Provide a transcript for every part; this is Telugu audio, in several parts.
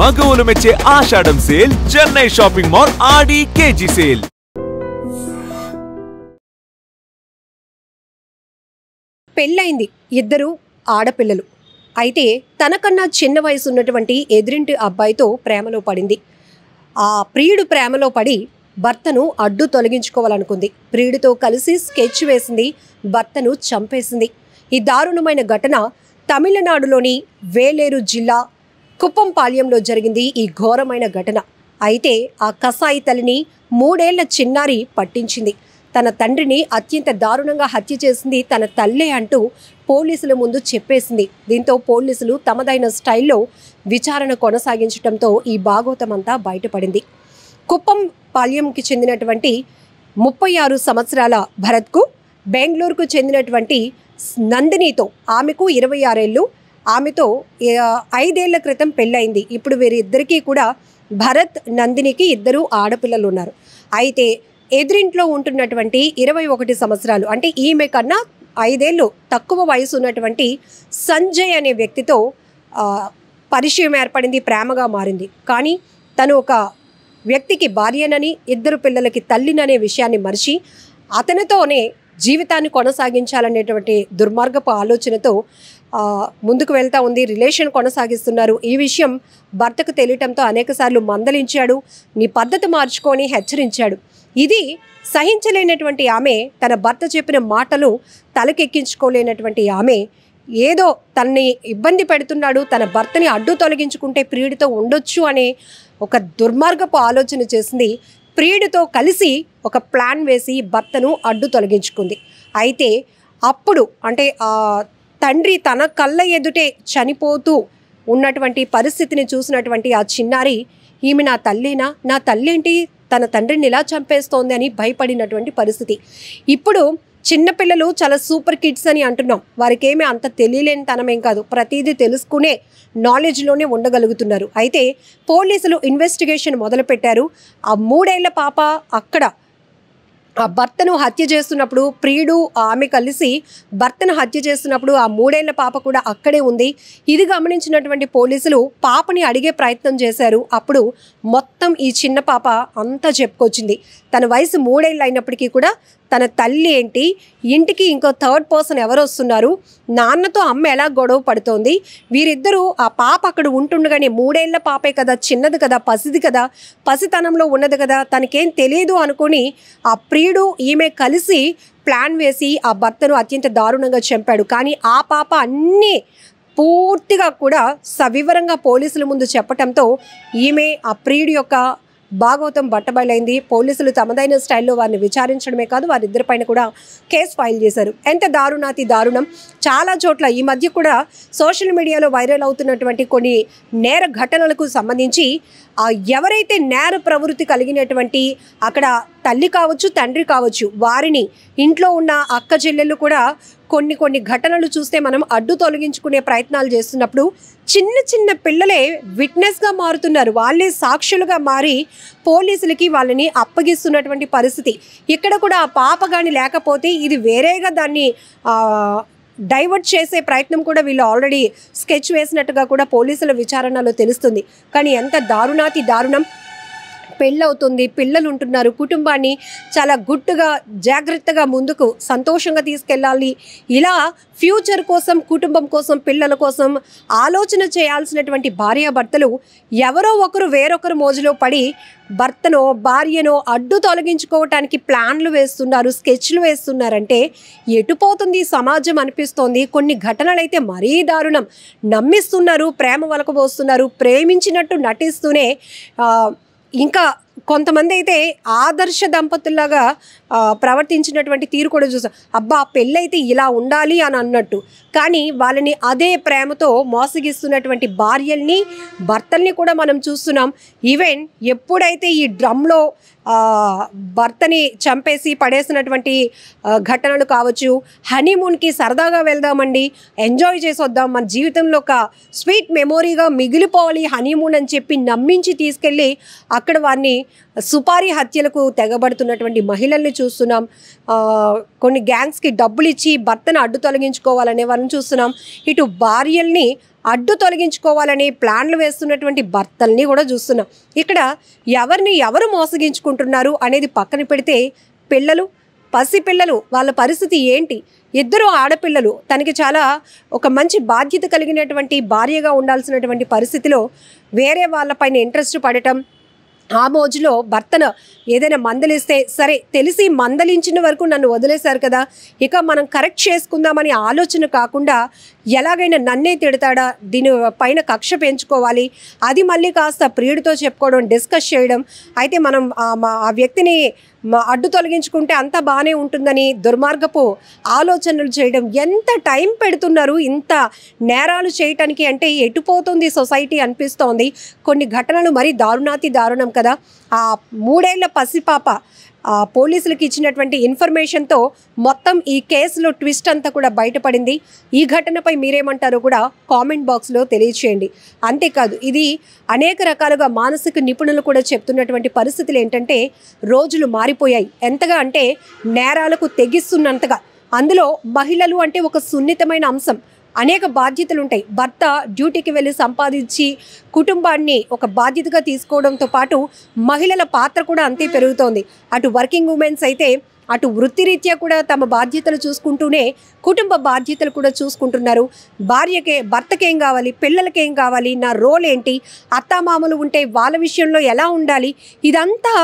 మగవులు మెచ్చే ఆషాఢం సేల్ చెన్నై షాపింగ్ మాల్ ఆడి కేజీ సేల్. పెళ్ళైంది, ఇద్దరు ఆడపిల్లలు. అయితే తనకన్నా చిన్న వయసు ఉన్నటువంటి ఎదురింటి అబ్బాయితో ప్రేమలో పడింది. ఆ ప్రియుడు ప్రేమలో పడి భర్తను అడ్డు తొలగించుకోవాలనుకుంది. ప్రియుడితో కలిసి స్కెచ్ వేసింది, భర్తను చంపేసింది. ఈ దారుణమైన ఘటన తమిళనాడులోని వేలేరు జిల్లా కుప్పంపాళ్యంలో జరిగింది. ఈ ఘోరమైన ఘటన. అయితే ఆ కసాయి తల్లిని 3 ఏళ్ల చిన్నారి పట్టించింది. తన తండ్రిని అత్యంత దారుణంగా హత్య చేసింది తన తల్లే అంటూ పోలీసుల ముందు చెప్పేసింది. దీంతో పోలీసులు తమదైన స్టైల్లో విచారణ కొనసాగించడంతో ఈ భాగోతమంతా బయటపడింది. కుప్పంపాళ్యంకి చెందినటువంటి 36 సంవత్సరాల భరత్కు, బెంగళూరుకు చెందినటువంటి నందినితో, ఆమెకు 26 ఏళ్ళు, ఆమెతో 5 ఏళ్ల క్రితం పెళ్ళయింది. ఇప్పుడు వీరిద్దరికీ కూడా భరత్, నందినికి 2 ఆడపిల్లలు ఉన్నారు. అయితే ఎదురింట్లో ఉంటున్నటువంటి 21 సంవత్సరాలు, అంటే ఈమె కన్నా 5 ఏళ్ళు తక్కువ వయసు ఉన్నటువంటి సంజయ్ అనే వ్యక్తితో పరిచయం ఏర్పడింది, ప్రేమగా మారింది. కానీ తను ఒక వ్యక్తికి భార్యనని, 2 పిల్లలకి తల్లిననే విషయాన్ని మరిచి అతనితోనే జీవితాన్ని కొనసాగించాలనేటువంటి దుర్మార్గపు ఆలోచనతో ముందుకు వెళ్తూ ఉంది. రిలేషన్ కొనసాగిస్తున్నారు. ఈ విషయం భర్తకు తెలియటంతో అనేకసార్లు మందలించాడు, నీ పద్ధతి మార్చుకొని హెచ్చరించాడు. ఇది సహించలేనటువంటి ఆమె, తన భర్త చెప్పిన మాటలు తలకెక్కించుకోలేనటువంటి ఆమె, ఏదో తనని ఇబ్బంది పెడుతున్నాడు, తన భర్తని అడ్డు తొలగించుకుంటే ప్రియుడితో ఉండొచ్చు అనే ఒక దుర్మార్గపు ఆలోచన చేసింది. ప్రియుడితో కలిసి ఒక ప్లాన్ వేసి భర్తను అడ్డు తొలగించుకుంది. అయితే అప్పుడు అంటే తండ్రి తన కళ్ళ ఎదుటే చనిపోతూ ఉన్నటువంటి పరిస్థితిని చూసినటువంటి ఆ చిన్నారి, ఈమె నా తల్లేనా, నా తల్లేంటి తన తండ్రిని ఇలా చంపేస్తోంది అని భయపడినటువంటి పరిస్థితి. ఇప్పుడు చిన్నపిల్లలు చాలా సూపర్ కిడ్స్ అని అంటున్నాం. వారికి ఏమీ అంత తెలియలేని తనమేం కాదు, ప్రతిదీ తెలుసుకునే నాలెడ్జ్లోనే ఉండగలుగుతున్నారు. అయితే పోలీసులు ఇన్వెస్టిగేషన్ మొదలుపెట్టారు. ఆ 3 ఏళ్ల పాప అక్కడ ఆ భర్తను హత్య చేస్తున్నప్పుడు, ప్రియుడు ఆమె కలిసి భర్తను హత్య చేస్తున్నప్పుడు ఆ 3 ఏళ్ల పాప కూడా అక్కడే ఉంది. ఇది గమనించినటువంటి పోలీసులు పాపని అడిగే ప్రయత్నం చేశారు. అప్పుడు మొత్తం ఈ చిన్న పాప అంతా చెప్పుకొచ్చింది. తన వయసు 3 ఏళ్ళు అయినప్పటికీ కూడా తన తల్లి ఏంటి, ఇంటికి ఇంకో థర్డ్ పర్సన్ ఎవరు వస్తున్నారు, నాన్నతో అమ్మ ఎలా గొడవ పడుతోంది, వీరిద్దరూ ఆ పాప అక్కడ ఉంటుండగానే 3 ఏళ్ల పాపే కదా, చిన్నది కదా, పసిది కదా, పసితనంలో ఉన్నది కదా, తనకేం తెలియదు అనుకొని ఆ ప్రియుడు ఈమె కలిసి ప్లాన్ వేసి ఆ భర్తను అత్యంత దారుణంగా చంపాడు. కానీ ఆ పాప అన్నీ పూర్తిగా కూడా సవివరంగా పోలీసుల ముందు చెప్పటంతో ఈమె ఆ ప్రియుడి యొక్క భాగవతం బట్టబయలైంది. పోలీసులు తమదైన స్టైల్లో వారిని విచారించడమే కాదు, వారిద్దరిపైన కూడా కేసు ఫైల్ చేశారు. ఎంత దారుణాతి దారుణం. చాలా చోట్ల ఈ మధ్య కూడా సోషల్ మీడియాలో వైరల్ అవుతున్నటువంటి కొన్ని నేర ఘటనలకు సంబంధించి ఎవరైతే నేర ప్రవృత్తి కలిగినటువంటి అక్కడ తల్లి కావచ్చు, తండ్రి కావచ్చు, వారిని, ఇంట్లో ఉన్న అక్క చెల్లెళ్ళు కూడా కొన్ని ఘటనలు చూస్తే మనం అడ్డు తొలగించుకునే ప్రయత్నాలు చేస్తున్నప్పుడు చిన్న చిన్న పిల్లలే విట్నెస్గా మారుతున్నారు. వాళ్ళే సాక్షులుగా మారి పోలీసులకి వాళ్ళని అప్పగిస్తున్నటువంటి పరిస్థితి. ఇక్కడ కూడా ఆ పాప కానీ లేకపోతే ఇది వేరేగా దాన్ని డైవర్ట్ చేసే ప్రయత్నం కూడా వీళ్ళు ఆల్రెడీ స్కెచ్ వేసినట్టుగా కూడా పోలీసుల విచారణలో తెలుస్తుంది. కానీ ఎంత దారుణాతి దారుణం. పెళ్ళవుతుంది, పిల్లలు ఉంటున్నారు, కుటుంబాన్ని చాలా గుట్టుగా జాగ్రత్తగా ముందుకు సంతోషంగా తీసుకెళ్ళాలి. ఇలా ఫ్యూచర్ కోసం, కుటుంబం కోసం, పిల్లల కోసం ఆలోచన చేయాల్సినటువంటి భార్యాభర్తలు ఎవరో ఒకరు వేరొకరు మోజులో పడి భర్తనో భార్యనో అడ్డు తొలగించుకోవటానికి ప్లాన్లు వేస్తున్నారు, స్కెచ్లు వేస్తున్నారంటే ఎటుపోతుంది సమాజం అనిపిస్తోంది. కొన్ని ఘటనలైతే మరీ దారుణం. నమ్మిస్తున్నారు, ప్రేమ వలకబోస్తున్నారు, ప్రేమించినట్టు నటిస్తూనే ఇంకా కొంతమంది అయితే ఆదర్శ దంపతుల్లాగా ప్రవర్తించినటువంటి తీరు కూడా చూసాం. అబ్బా పెళ్ళైతే ఇలా ఉండాలి అని అన్నట్టు. కానీ వాళ్ళని అదే ప్రేమతో మోసగిస్తున్నటువంటి భార్యల్ని, భర్తల్ని కూడా మనం చూస్తున్నాం. ఈవెన్ ఎప్పుడైతే ఈ డ్రమ్లో భర్తని చంపేసి పడేసినటువంటి ఘటనలు కావచ్చు, హనీమూన్కి సరదాగా వెళ్దామండి, ఎంజాయ్ చేసి వద్దాం, మన జీవితంలో ఒక స్వీట్ మెమొరీగా మిగిలిపోవాలి హనీమూన్ అని చెప్పి నమ్మించి తీసుకెళ్ళి అక్కడ వారిని సుపారీ హత్యలకు తెగబడుతున్నటువంటి మహిళల్ని చూస్తున్నాం. కొన్ని గ్యాంగ్స్కి డబ్బులు ఇచ్చి భర్తను అడ్డు తొలగించుకోవాలనే వారిని చూస్తున్నాం. ఇటు భార్యల్ని అడ్డు తొలగించుకోవాలని ప్లాన్లు వేస్తున్నటువంటి భర్తల్ని కూడా చూస్తున్నాం. ఇక్కడ ఎవరిని ఎవరు మోసగించుకుంటున్నారు అనేది పక్కన పెడితే పిల్లలు, పసిపిల్లలు వాళ్ళ పరిస్థితి ఏంటి? ఇద్దరు ఆడపిల్లలు, తనకి చాలా ఒక మంచి బాధ్యత కలిగినటువంటి భార్యగా ఉండాల్సినటువంటి పరిస్థితిలో వేరే వాళ్ళపైన ఇంట్రెస్ట్ పడటం, ఆ మోజులో భర్తను ఏదైనా మందలిస్తే సరే తెలిసి మందలించిన వరకు నన్ను వదిలేశారు కదా, ఇక మనం కరెక్ట్ చేసుకుందామని ఆలోచన కాకుండా ఎలాగైనా నన్నే తిడతాడా, దీని పైన కక్ష పెంచుకోవాలి, అది మళ్ళీ కాస్త ప్రియుడితో చెప్పుకోవడం, డిస్కస్ చేయడం, అయితే మనం ఆ వ్యక్తిని అడ్డు తొలగించుకుంటే అంతా బాగానే ఉంటుందని దుర్మార్గపు ఆలోచనలు చేయడం. ఎంత టైం పెడుతున్నారు ఇంత నేరాలు చేయటానికి అంటే ఎటుపోతుంది సొసైటీ అనిపిస్తోంది. కొన్ని ఘటనలు మరీ దారుణాతి దారుణం కదా. ఆ 3 ఏళ్ల పసిపాప పోలీసులకు ఇచ్చినటువంటి ఇన్ఫర్మేషన్తో మొత్తం ఈ కేసులో ట్విస్ట్ అంతా కూడా బయటపడింది. ఈ ఘటనపై మీరేమంటారో కూడా కామెంట్ బాక్స్లో తెలియచేయండి. అంతేకాదు ఇది అనేక రకాలుగా మానసిక నిపుణులు కూడా చెప్తున్నటువంటి పరిస్థితులు ఏంటంటే రోజులు మారిపోయాయి. ఎంతగా అంటే నేరాలకు తెగిస్తున్నంతగా. అందులో మహిళలు అంటే ఒక సున్నితమైన అంశం, అనేక బాధ్యతలు ఉంటాయి. భర్త డ్యూటీకి వెళ్ళి సంపాదించి కుటుంబాన్ని ఒక బాధ్యతగా తీసుకోవడంతో పాటు మహిళల పాత్ర కూడా అంతే పెరుగుతోంది. అటు వర్కింగ్ ఉమెన్స్ అయితే అటు వృత్తిరీత్యా కూడా తమ బాధ్యతలు చూసుకుంటూనే కుటుంబ బాధ్యతలు కూడా చూసుకుంటున్నారు. భర్తకేం కావాలి, పిల్లలకేం కావాలి, నా రోల్ ఏంటి, అత్తామామలు ఉంటే వాళ్ళ విషయంలో ఎలా ఉండాలి, ఇదంతా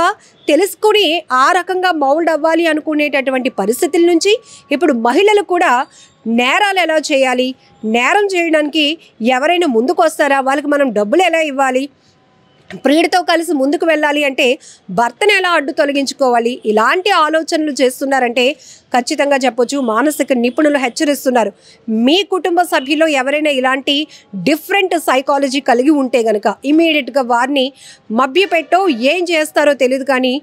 తెలుసుకుని ఆ రకంగా మౌల్డ్ అవ్వాలి అనుకునేటటువంటి పరిస్థితుల నుంచి ఇప్పుడు మహిళలు కూడా నేరాలు ఎలా చేయాలి, నేరం చేయడానికి ఎవరైనా ముందుకు వస్తారా, వాళ్ళకి మనం డబ్బులు ఎలా ఇవ్వాలి, ప్రియుడితో కలిసి ముందుకు వెళ్ళాలి అంటే భర్తను ఎలా అడ్డు తొలగించుకోవాలి, ఇలాంటి ఆలోచనలు చేస్తున్నారంటే ఖచ్చితంగా చెప్పొచ్చు మానసిక నిపుణులు హెచ్చరిస్తున్నారు. మీ కుటుంబ సభ్యుల్లో ఎవరైనా ఇలాంటి డిఫరెంట్ సైకాలజీ కలిగి ఉంటే గనక ఇమీడియట్గా వారిని మభ్యపెట్టో ఏం చేస్తారో తెలియదు, కానీ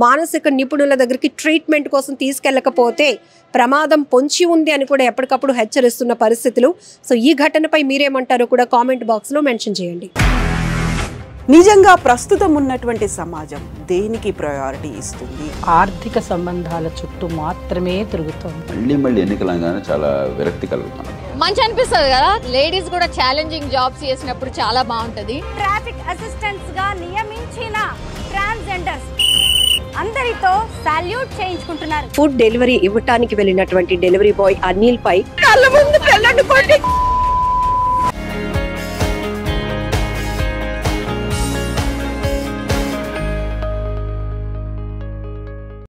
మానసిక నిపుణుల దగ్గరికి ట్రీట్మెంట్ కోసం తీసుకెళ్ళకపోతే ప్రమాదం పొంచి ఉంది అని కూడా ఎప్పటికప్పుడు హెచ్చరిస్తున్న పరిస్థితులు. సో ఈ ఘటనపై మీరేమంటారో కూడా కామెంట్ బాక్స్లో మెన్షన్ చేయండి. నిజంగా ప్రస్తుతం ఉన్నటువంటి సమాజం దేనికి ప్రయారిటీ ఇస్తుంది? ఆర్థిక సంబంధాల చుట్టూ మాత్రమే తిరుగుతుంది. మళ్ళీ ఎన్నికలంగానే చాలా విరక్తి కలుగుతాను. మంచి అనిపిస్తుంది కదా, లేడీస్ కూడా ఛాలెంజింగ్ జాబ్స్ చేసినప్పుడు చాలా బాగుంటది. ట్రాఫిక్ అసిస్టెంట్స్ గా నియమించిన ట్రాన్స్జెండర్స్ అందరితో సాల్యూట్ చేయించుకుంటున్నారు. ఫుడ్ డెలివరీ ఇవ్వటానికి వెళ్ళినటువంటి డెలివరీ బాయ్ అనిల్ పై కళ్ళ ముందు